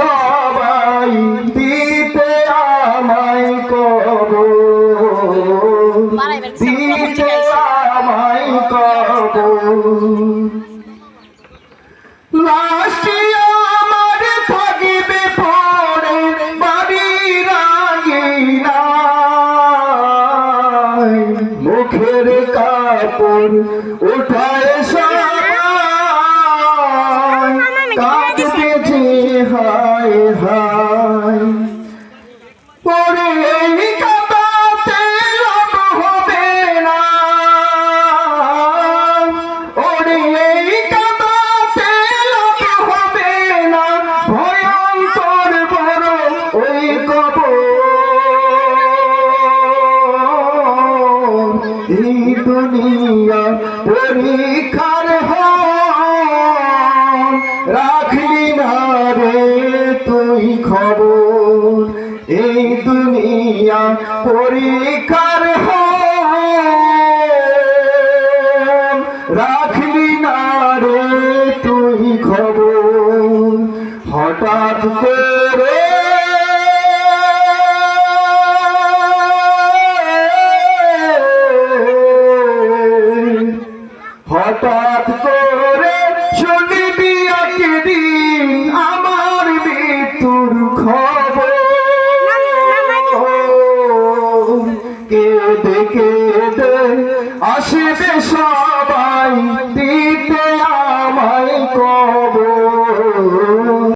সবাই দিতে আমায় কবর, দিতে আমায় কবর। লাশটি আমার থাকিবে পড়ে বাড়ির আঙিনায়, মুখের কাপড় উঠায় সবাই কাঁদবে যে হায় হায়। পরে এই কাঁদাতে লাভ হবে না, ওরে এই কাঁদাতে লাভ হবে না, ভয়ঙ্কর বড় ওই কবর। এই দুনিয়া পরীক্ষার হয়, রাখলি না রে তুই খবর। এই দুনিয়া পরীক্ষার হয়, রাখলি না রে তুই খবর। হঠাৎ করে হঠাৎ করে শুনবি একদিন আমার মৃত্যুর খবর। কেঁদে কেঁদে আসবে সবাই